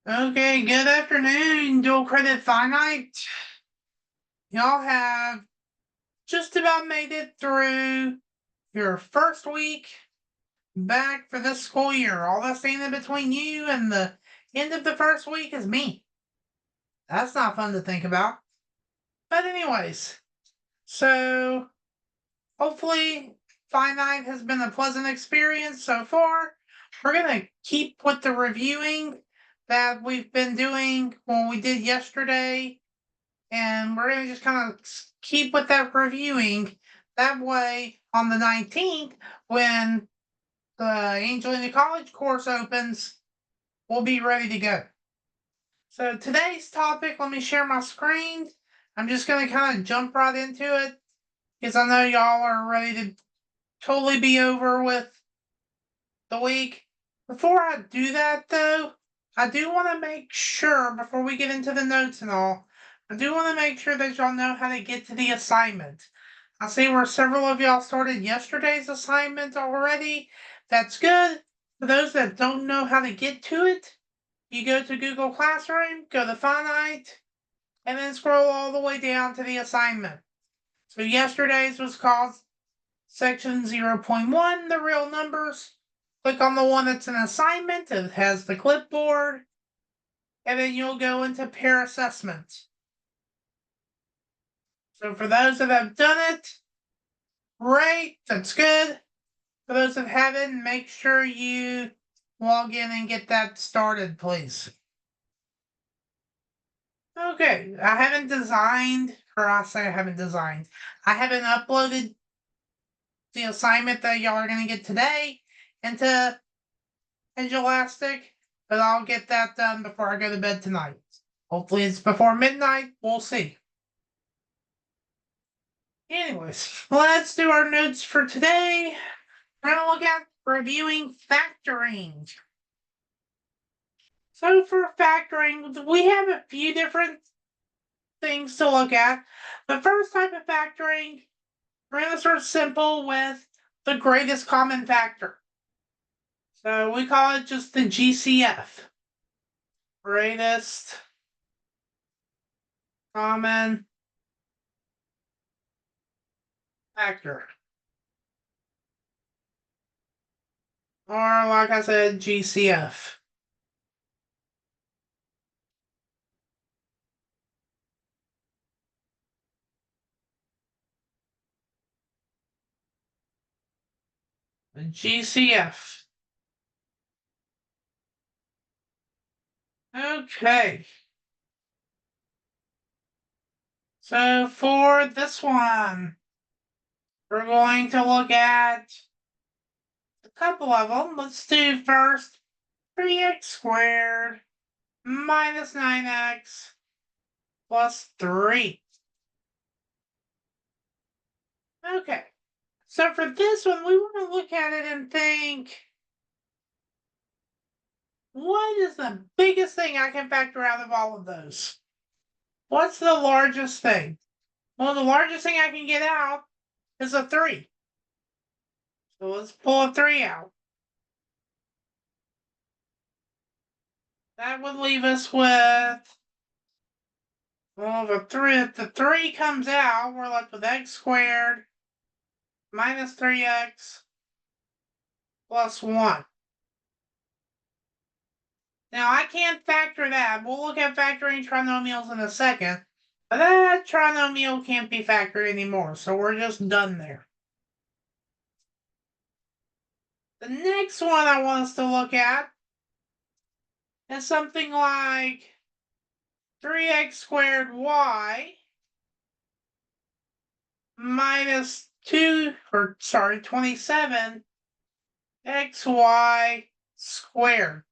Okay, good afternoon, dual credit finite. Y'all have just about made it through your first week back for this school year. All that's standing between you and the end of the first week is me. That's not fun to think about. But anyways, so hopefully finite has been a pleasant experience so far. We're gonna keep with the reviewing that we've been doing when we did yesterday. And we're going to just kind of keep with that reviewing. That way, on the 19th, when the Angelina College course opens, we'll be ready to go. So today's topic, let me share my screen. I'm just going to kind of jump right into it because I know y'all are ready to totally be over with the week. Before I do that, though, I do want to make sure, before we get into the notes and all, I do want to make sure that y'all know how to get to the assignment. I see where several of y'all started yesterday's assignment already. That's good. For those that don't know how to get to it, you go to Google Classroom, go to Finite, and then scroll all the way down to the assignment. So yesterday's was called Section 0.1, the real numbers. Click on the one that's an assignment. It has the clipboard. And then you'll go into peer assessment. So for those that have done it, great, that's good. For those that haven't, make sure you log in and get that started, please. Okay, I haven't designed, or I say I haven't designed. I haven't uploaded the assignment that y'all are going to get today into Elastic, but I'll get that done before I go to bed tonight. Hopefully it's before midnight. We'll see. Anyways, let's do our notes for today. We're going to look at reviewing factoring. So for factoring, we have a few different things to look at. The first type of factoring, we're going to start simple with the greatest common factor. So we call it just the GCF. Greatest common factor. Or like I said, GCF. GCF. Okay. So for this one, we're going to look at a couple of them. Let's do first 3x squared minus 9x plus 3. Okay. So for this one, we want to look at it and think, what is the biggest thing I can factor out of all of those? What's the largest thing? Well, the largest thing I can get out is a 3. So let's pull a 3 out. That would leave us with, well, if the 3 comes out, we're left with x squared minus 3x plus 1. Now, I can't factor that. We'll look at factoring trinomials in a second. But that trinomial can't be factored anymore, so we're just done there. The next one I want us to look at is something like 3x squared y minus 27 xy squared.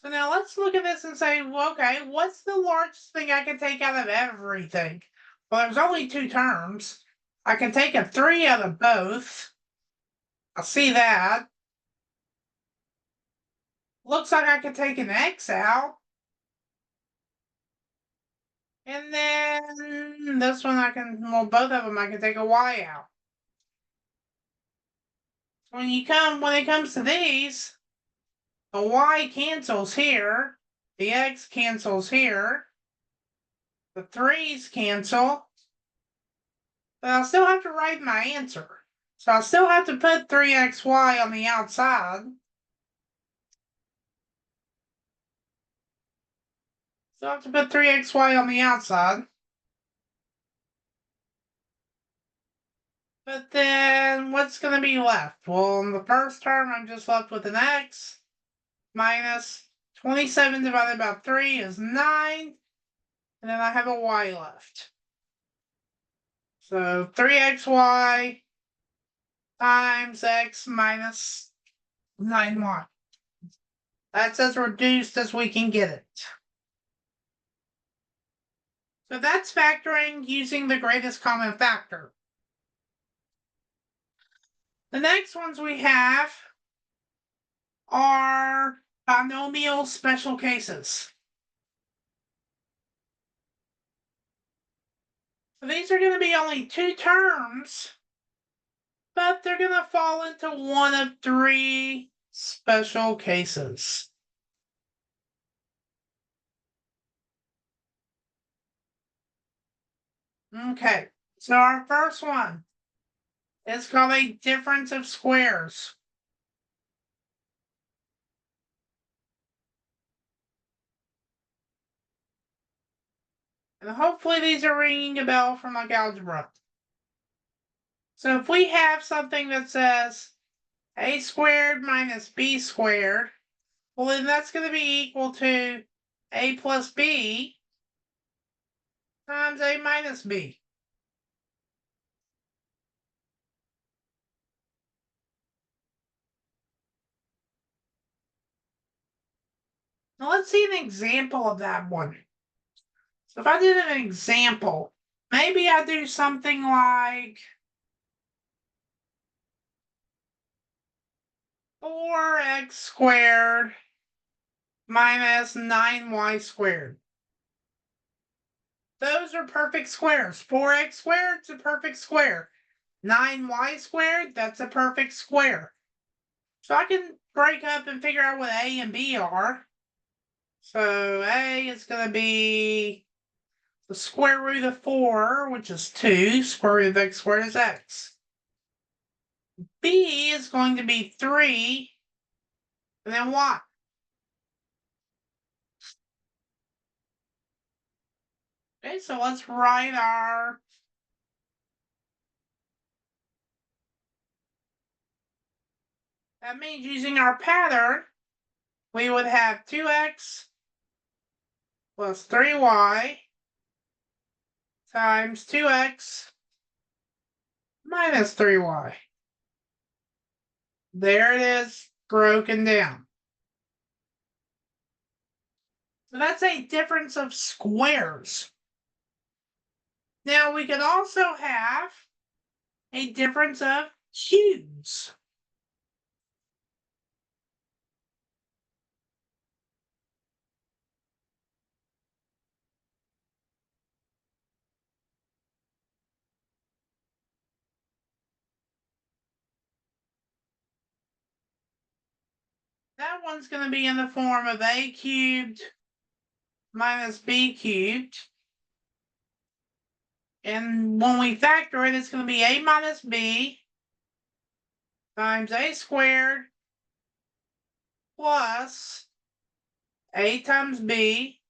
So now let's look at this and say, well, okay, what's the largest thing I can take out of everything? Well, there's only 2 terms. I can take a 3 out of both. I see that. Looks like I could take an x out. And then this one I can, well, both of them I can take a y out. When it comes to these, the y cancels here, the x cancels here, the 3's cancel, but I'll still have to write my answer. So I'll still have to put 3xy on the outside. Still have to put 3xy on the outside. But then what's going to be left? Well, in the first term, I'm just left with an x minus 27 divided by 3 is 9. And then I have a y left. So 3xy times x minus 9y. That's as reduced as we can get it. So that's factoring using the greatest common factor. The next ones we have are binomial special cases. So these are going to be only 2 terms, but they're going to fall into one of 3 special cases. Okay, so our first one is called a difference of squares. And hopefully these are ringing a bell from like algebra. So if we have something that says a squared minus b squared, well then that's going to be equal to a plus b times a minus b. Now let's see an example of that one. So if I did an example, maybe I do something like 4x squared minus 9y squared. Those are perfect squares. 4x squared is a perfect square. 9y squared, that's a perfect square. So I can break up and figure out what a and b are. So a is going to be the square root of 4, which is 2. Square root of x squared is x. B is going to be 3, and then y. Okay, so let's write our that means using our pattern, we would have 2x plus 3y times 2x minus 3y. There it is, broken down. So that's a difference of squares. Now we could also have a difference of cubes. That one's going to be in the form of a cubed minus b cubed. And when we factor it, it's going to be a minus b times a squared plus a times b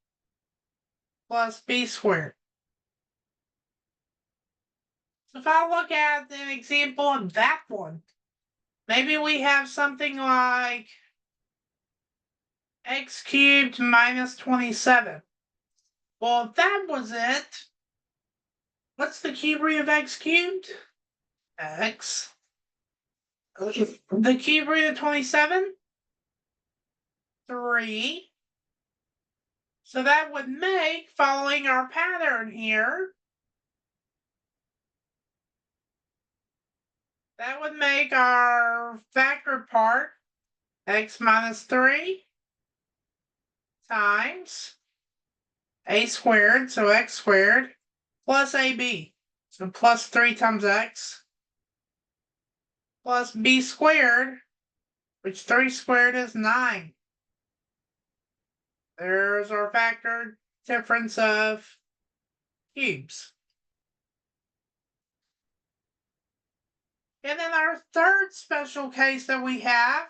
plus b squared. So if I look at an example of that one, maybe we have something like x cubed minus 27. Well, if that was it, what's the cube root of x cubed? X. The cube root of 27? 3. So that would make, following our pattern here, that would make our factored part x minus 3 times a squared, so x squared, plus ab. So plus 3 times x plus b squared, which 3 squared is 9. There's our factor difference of cubes. And then our third special case that we have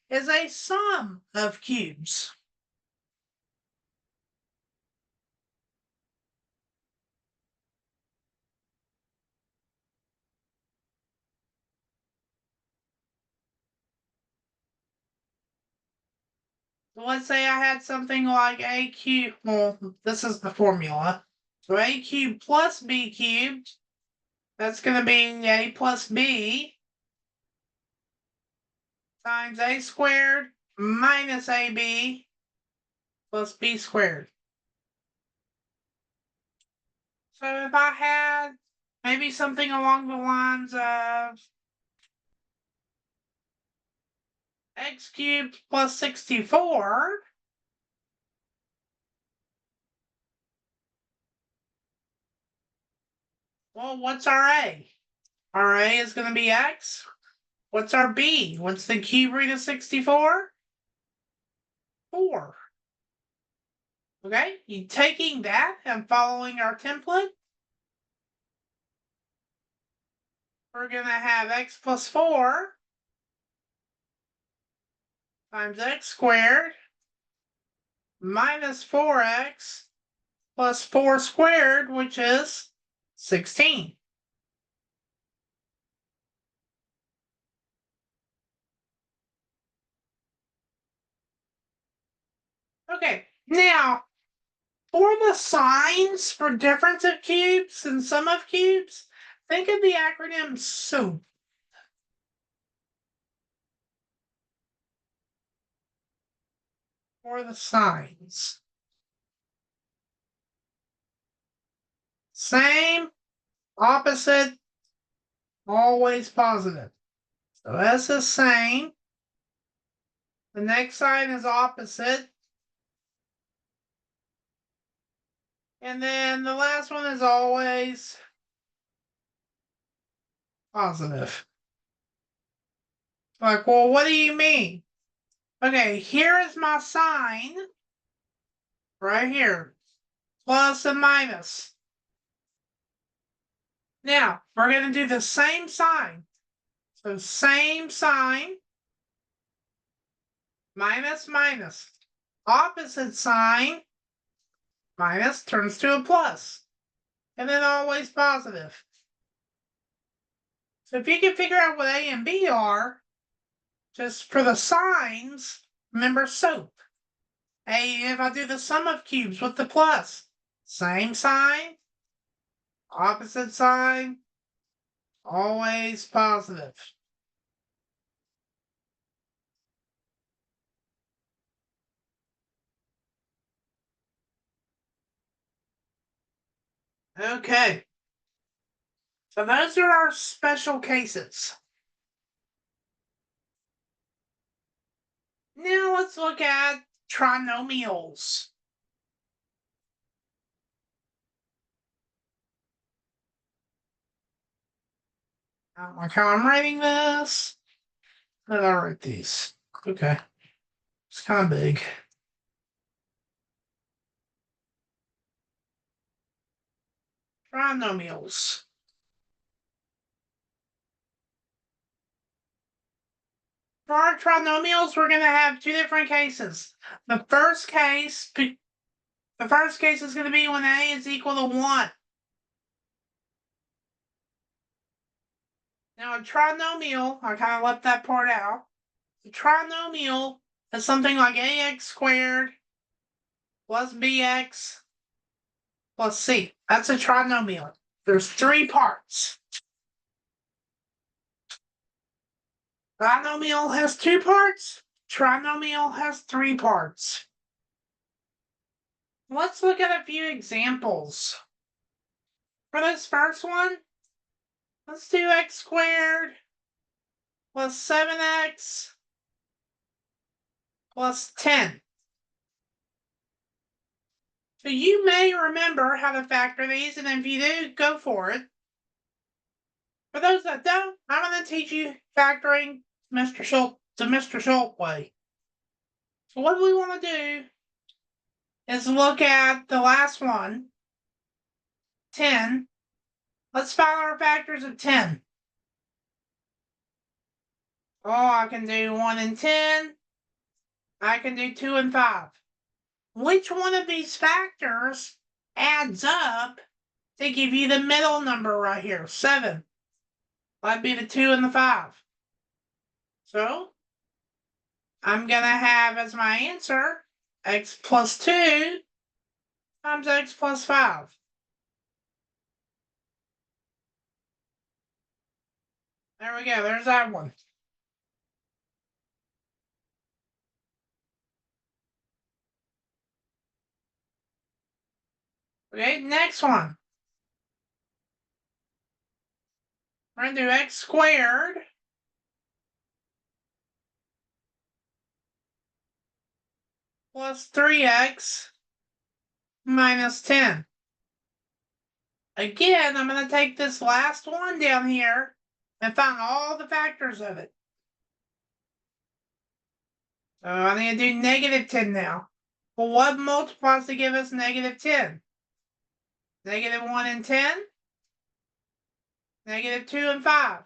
is a sum of cubes. So let's say I had something like a cubed. Well, this is the formula. So a cubed plus b cubed, that's going to be a plus b times a squared minus ab plus b squared. So if I had maybe something along the lines of x cubed plus 64, well, what's our a? Our a is going to be x. What's our b? What's the cube root of 64? 4. Okay, you taking that and following our template, we're going to have x plus 4 times x squared minus 4x plus 4 squared, which is 16. Okay, now for the signs for difference of cubes and sum of cubes, think of the acronym SOUP. For the signs. Same, opposite, always positive. So S is same. The next sign is opposite. And then the last one is always positive. Like, well, what do you mean? Okay, here is my sign. Right here. Plus and minus. Now, we're going to do the same sign. So same sign. Minus, minus. Opposite sign. Minus turns to a plus. And then always positive. So if you can figure out what A and B are, just for the signs, remember SOAP. If I do the sum of cubes with the plus, same sign, opposite sign, always positive. Okay. So those are our special cases. Now let's look at trinomials. I don't like how I'm writing this. How did I write these? Okay. It's kind of big. Trinomials. For our trinomials, we're going to have two different cases. The first case is going to be when a is equal to 1. Now, a trinomial, I kind of left that part out. A trinomial is something like ax squared plus bx plus c. That's a trinomial. There's 3 parts. Binomial has 2 parts. Trinomial has 3 parts. Let's look at a few examples. For this first one, let's do x squared plus 7x plus 10. So you may remember how to factor these, and if you do, go for it. For those that don't, I'm going to teach you factoring Mr. Schultz, the Mr. Schultz way. So what we want to do is look at the last one, 10. Let's find our factors of 10. Oh, I can do 1 and 10. I can do 2 and 5. Which one of these factors adds up to give you the middle number right here, 7? That'd be the 2 and the 5. So I'm going to have as my answer x plus 2 times x plus 5. There we go. There's that one. Okay, next one. We're going to do x squared plus 3x minus 10. Again, I'm going to take this last one down here and find all the factors of it. So I need to do negative 10 now. Well, what multiplies to give us negative 10? Negative 1 and 10? Negative 2 and 5.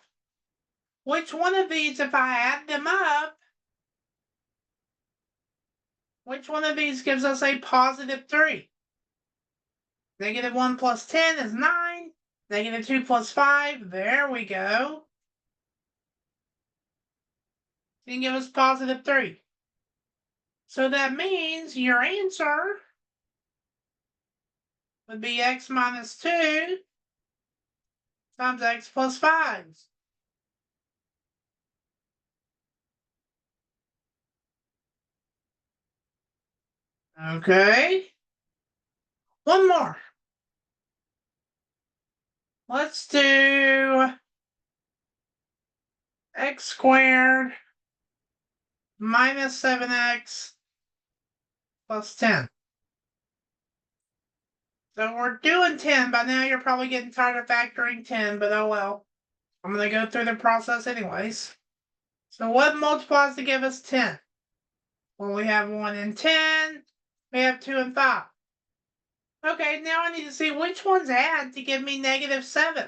Which one of these, if I add them up, which one of these gives us a positive 3? Negative 1 plus 10 is 9. Negative 2 plus 5, there we go. It's going to give us positive 3. So that means your answer would be x minus 2 times x plus 5. Okay. One more. Let's do x squared minus 7x plus 10. So we're doing 10. By now you're probably getting tired of factoring 10, but oh well. I'm going to go through the process anyways. So what multiplies to give us 10? Well, we have 1 and 10. We have 2 and 5. Okay, now I need to see which ones add to give me negative 7.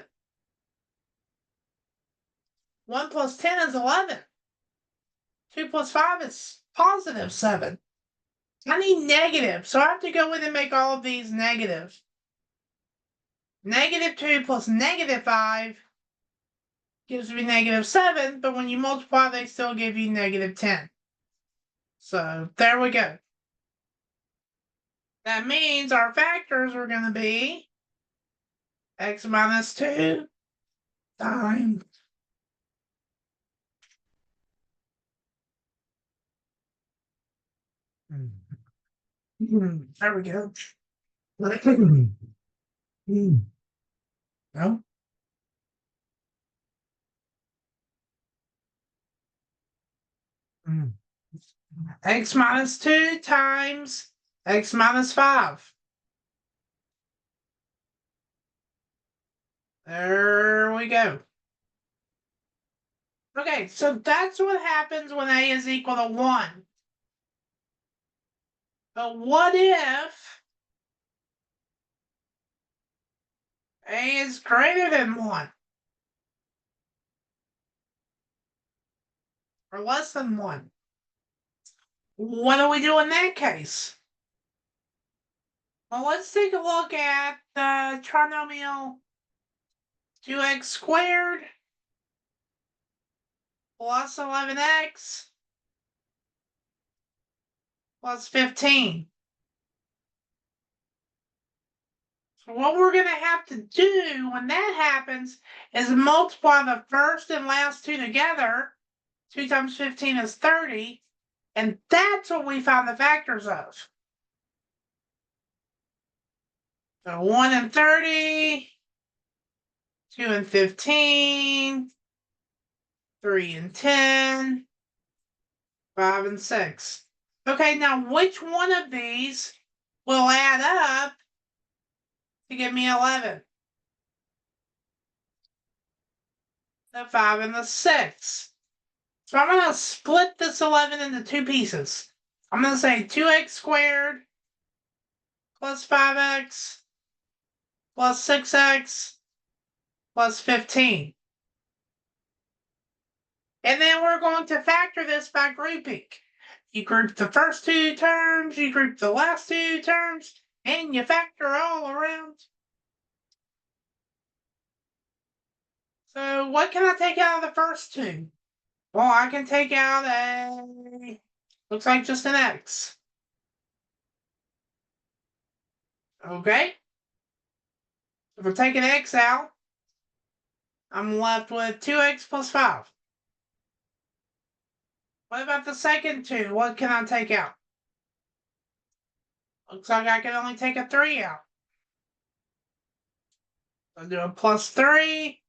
1 plus 10 is 11. 2 plus 5 is positive 7. I need negative, so I have to go in and make all of these negative. Negative 2 plus negative 5 gives me negative 7, but when you multiply, they still give you negative 10. So there we go. That means our factors are going to be x minus 2 times there we go. No. X minus 2 times x minus 5. There we go. Okay, so that's what happens when a is equal to 1. But what if a is greater than 1? Or less than 1? What do we do in that case? Well, let's take a look at the trinomial 2x squared plus 11x plus 15. So what we're going to have to do when that happens is multiply the first and last two together. 2 times 15 is 30. And that's what we find the factors of. So 1 and 30, 2 and 15, 3 and 10, 5 and 6. Okay, now which one of these will add up to give me 11? the 5, and the 6. So I'm going to split this 11 into two pieces. I'm going to say 2x squared plus 5x plus 6x plus 15. And then we're going to factor this by grouping. You group the first two terms, you group the last two terms, and you factor all around. So what can I take out of the first two? Well, I can take out looks like just an x. Okay? If I take an x out, I'm left with 2x plus 5. What about the second two? What can I take out? Looks like I can only take a 3 out. I'll do a plus 3.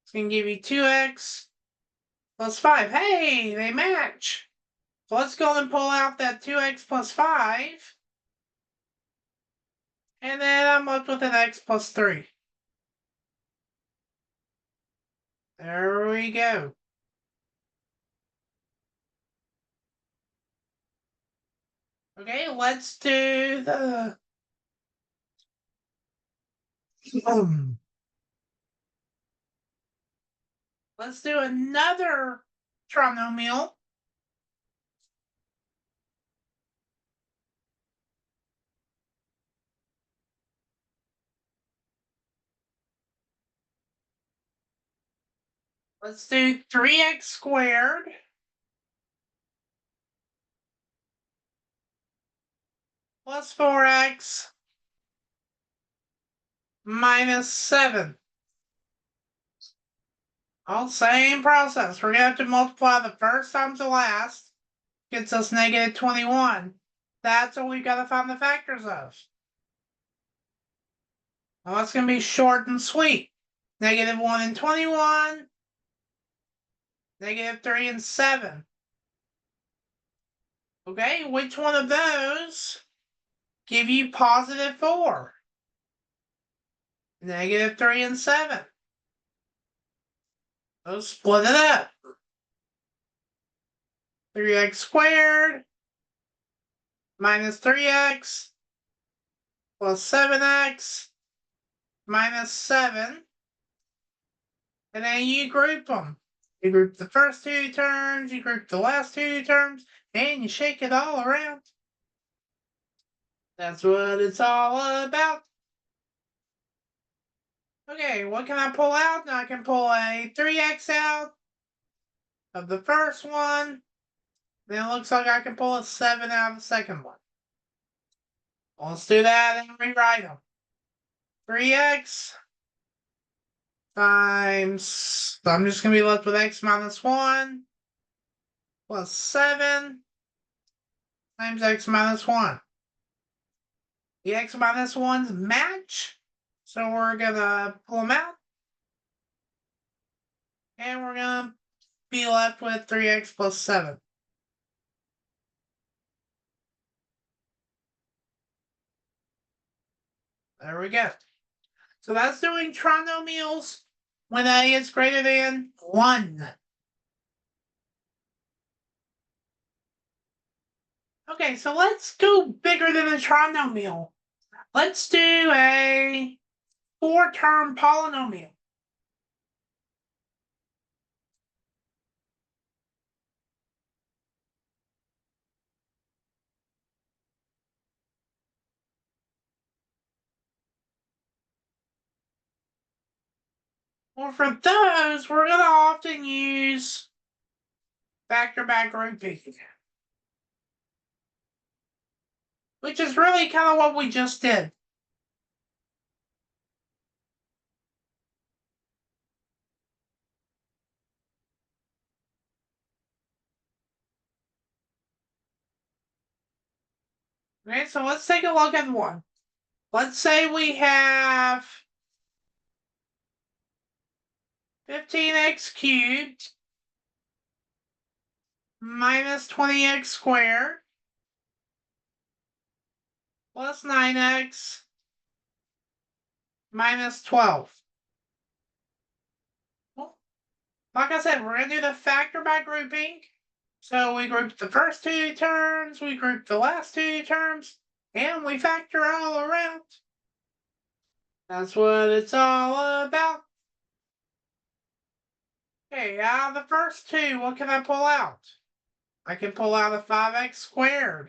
It's going to give you 2x plus 5. Hey, they match. So let's go and pull out that 2x plus 5. And then I'm left with an x plus 3. There we go. Okay, let's do the let's do another trinomial. Let's do 3x squared plus 4x minus 7. All same process. We're going to have to multiply the first times the last. Gets us negative 21. That's what we've got to find the factors of. Well, it's going to be short and sweet. Negative 1 and 21. Negative 3 and 7. Okay, which one of those give you positive 4? Negative 3 and 7. So split it up. 3x squared minus 3x plus 7x minus 7. And then you group them. You group the first two terms, you group the last two terms, and you shake it all around. That's what it's all about. Okay, what can I pull out? Now I can pull a 3x out of the first one. Then it looks like I can pull a 7 out of the second one. Well, let's do that and rewrite them. 3x times, so I'm just going to be left with x minus 1 plus 7 times x minus 1. The x minus 1's match, so we're going to pull them out. And we're going to be left with 3x plus 7. There we go. So that's doing trinomials when a is greater than 1. Okay, so let's go bigger than a trinomial. Let's do a 4-term polynomial. Well, for those, we're going to often use factor by grouping, which is really kind of what we just did. Okay, so let's take a look at one. Let's say we have 15x cubed minus 20x squared plus 9x minus 12. Like I said, we're going to do the factor by grouping. So we group the first two terms, we group the last two terms, and we factor all around. That's what it's all about. Okay, out of the first two, what can I pull out? I can pull out a 5x squared.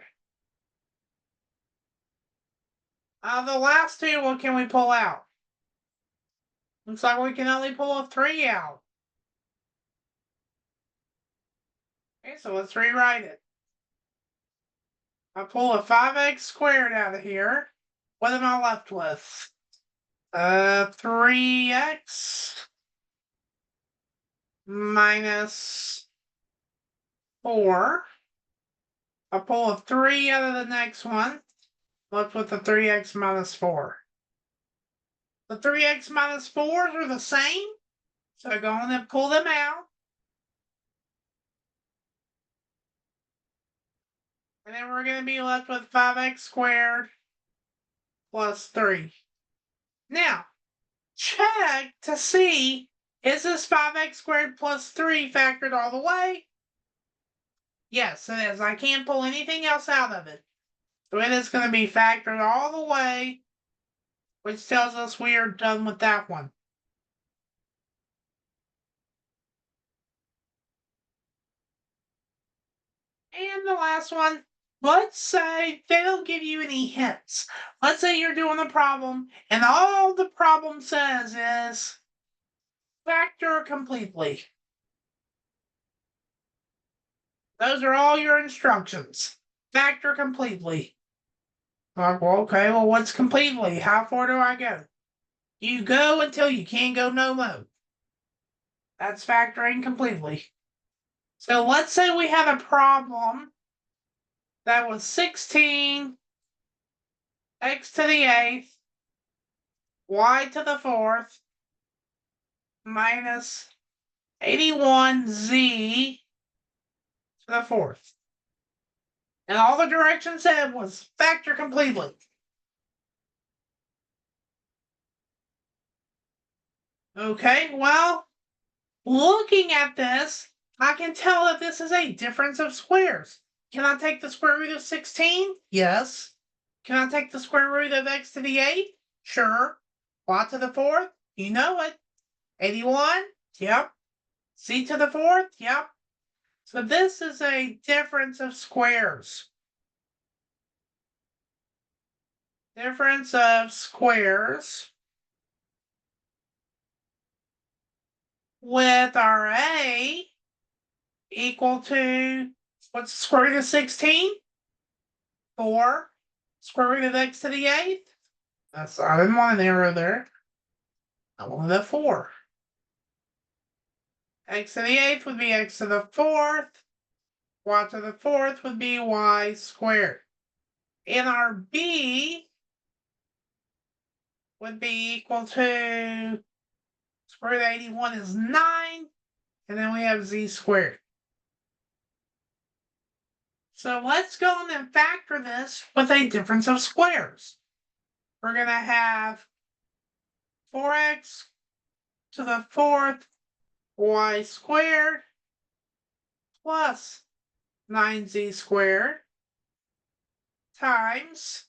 Out of the last two, what can we pull out? Looks like we can only pull a 3 out. Okay, so let's rewrite it. I pull a 5x squared out of here. What am I left with? 3x minus 4. I pull a 3 out of the next one. Left with the 3x minus 4. The 3x minus 4s are the same. So I go on and pull them out. And then we're going to be left with 5x squared plus 3. Now, check to see, is this 5x squared plus 3 factored all the way? Yes, it is. I can't pull anything else out of it. So it is going to be factored all the way, which tells us we are done with that one. And the last one, let's say they don't give you any hints. Let's say you're doing a problem, and all the problem says is factor completely. Those are all your instructions. Factor completely. Like, well, okay, well, what's completely? How far do I go? You go until you can't go no more. That's factoring completely. So let's say we had a problem that was 16 x to the 8th, y to the 4th, minus 81z to the 4th. And all the directions said was factor completely. Okay, well, looking at this, I can tell that this is a difference of squares. Can I take the square root of 16? Yes. Can I take the square root of x to the 8th? Sure. Y to the 4th? You know it. 81? Yep. C to the 4th? Yep. So this is a difference of squares. Difference of squares with our a equal to, what's the square root of 16? 4. Square root of x to the 8th? I didn't want an arrow there. I wanted a 4. X to the 8th would be x to the 4th. Y to the 4th would be y squared. And our b would be equal to, square root of 81 is 9. And then we have z squared. So let's go on and factor this with a difference of squares. We're going to have 4x to the 4th y squared plus 9z squared times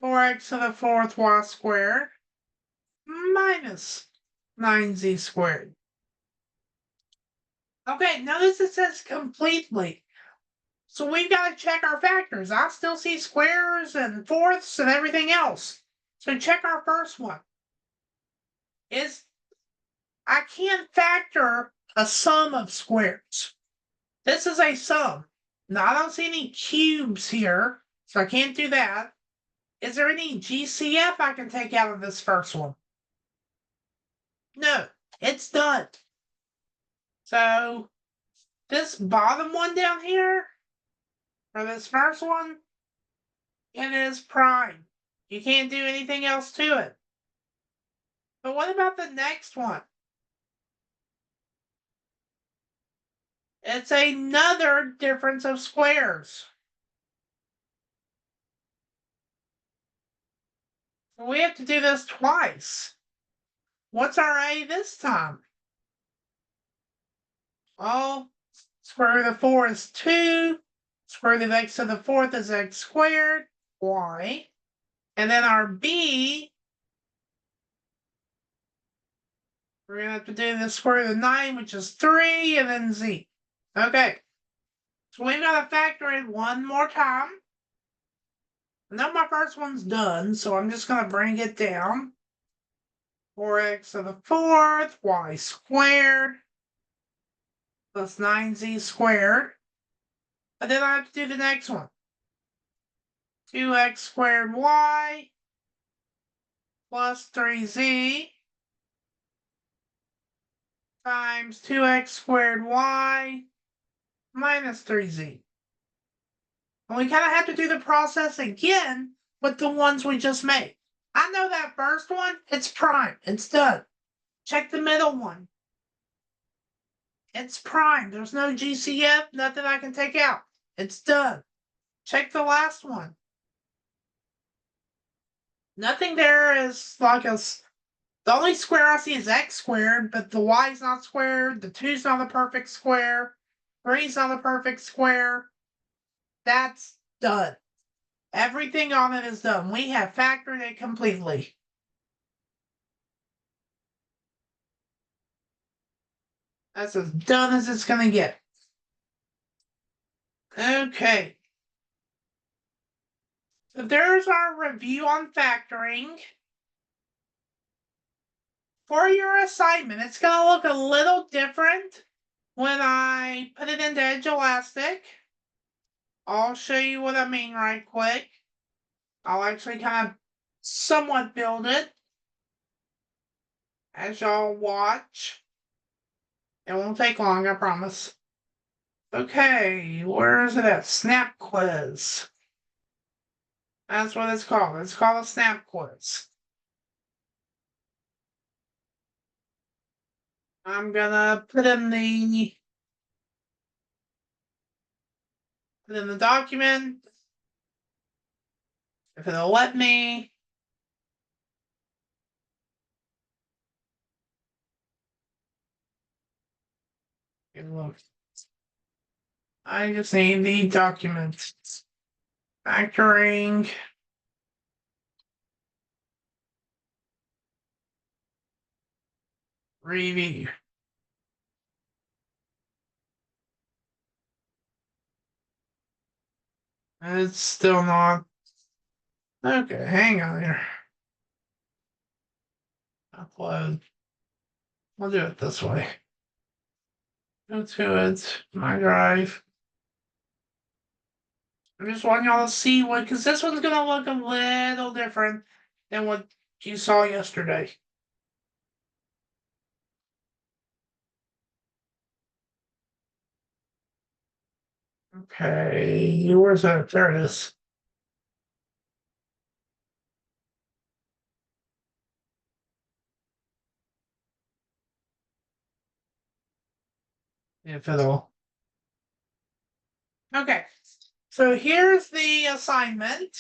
4x to the 4th y squared minus 9z squared. Okay, notice it says completely. So we've got to check our factors. I still see squares and fourths and everything else. So check our first one. I can't factor a sum of squares. This is a sum. Now, I don't see any cubes here, so I can't do that. Is there any GCF I can take out of this first one? No, it's done. So this bottom one down here, or this first one, it is prime. You can't do anything else to it. But what about the next one? It's another difference of squares. We have to do this twice. What's our a this time? Well, square root of 4 is 2. Square root of x to the 4th is x squared, y. And then our b, we're going to have to do the square root of 9, which is 3, and then z. Okay. So we've got to factor in one more time. Now my first one's done, so I'm just going to bring it down. 4x to the 4th, y squared, plus 9z squared. And then I have to do the next one. 2x squared y plus 3z times 2x squared y minus 3z. And we kind of have to do the process again with the ones we just made. I know that first one, it's prime. It's done. Check the middle one. It's prime. There's no GCF, nothing I can take out. It's done. Check the last one. Nothing there is like a. The only square I see is x squared, but the y's not squared. The 2's not a perfect square. 3's not a perfect square. That's done. Everything on it is done. We have factored it completely. That's as done as it's going to get. Okay. So there's our review on factoring. For your assignment, it's going to look a little different when I put it into Edge Elastic. I'll show you what I mean right quick. I'll actually kind of somewhat build it as y'all watch. It won't take long, I promise. Okay, where is it at? Snap quiz. That's what it's called. It's called a snap quiz. I'm gonna put in the document. If it'll let me. Look. I just need the document. Factoring. Review. It's still not. Okay, hang on here. Upload. We'll do it this way. Go to it. My drive. I just want y'all to see what, because this one's gonna look a little different than what you saw yesterday. Okay, where's that? There it is. If it'll. Okay, so here's the assignment.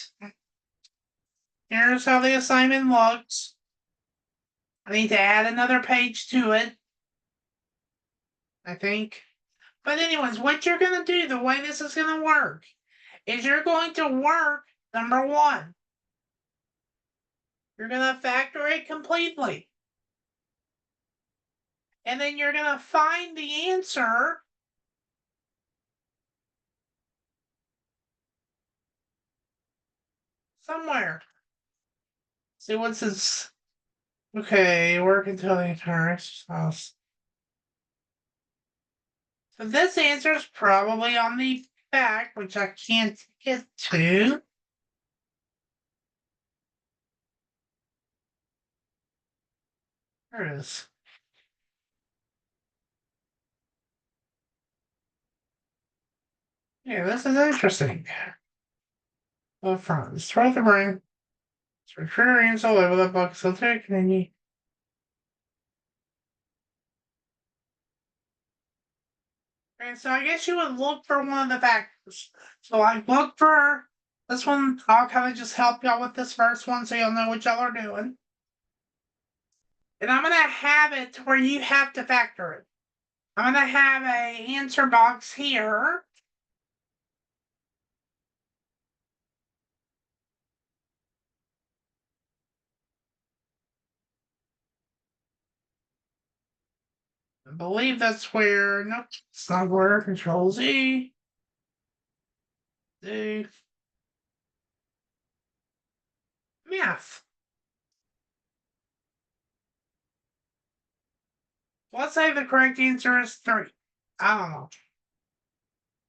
Here's how the assignment looks. I need to add another page to it, I think. But anyways, what you're going to do, the way this is going to work, is you're going to work, number one, you're going to factor it completely. And then you're going to find the answer somewhere. See what's this? Okay, work until the entire exercise. So this answer is probably on the back, which I can't get to. There it is. Yeah, this is interesting. Up front, start the brain. It's recurring all over the book, so take it. And so I guess you would look for one of the factors. So I look for this one. I'll kind of just help y'all with this first one so y'all know what y'all are doing. And I'm going to have it to where you have to factor it. I'm going to have a answer box here. I believe that's where, nope, it's not where, Control Z. Z. Math. Let's say the correct answer is 3. I don't know.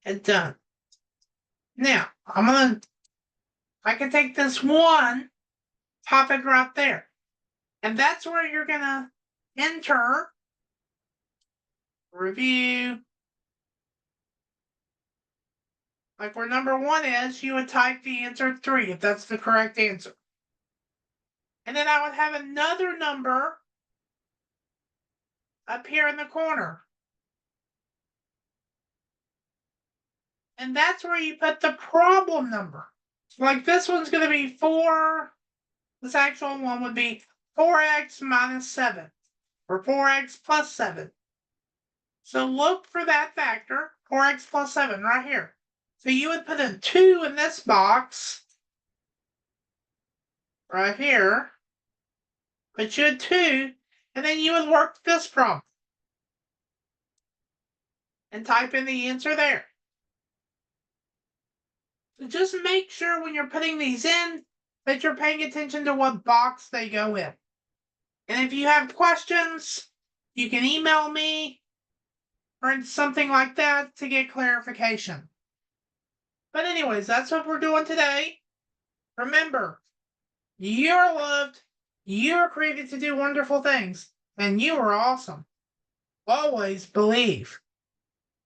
It's done. Now, I can take this 1, pop it right there. And that's where you're going to enter, review. Like where number 1 is, you would type the answer 3 if that's the correct answer. And then I would have another number up here in the corner. And that's where you put the problem number. Like this one's going to be 4. This actual one would be 4x minus 7 or 4x plus 7. So look for that factor, 4x plus 7 right here. So you would put a 2 in this box right here. But you had 2, and then you would work this problem and type in the answer there. So just make sure when you're putting these in that you're paying attention to what box they go in. And if you have questions, you can email me or something like that to get clarification. But anyways, that's what we're doing today. Remember, you're loved, you're created to do wonderful things, and you are awesome. Always believe.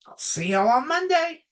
I'll see y'all on Monday.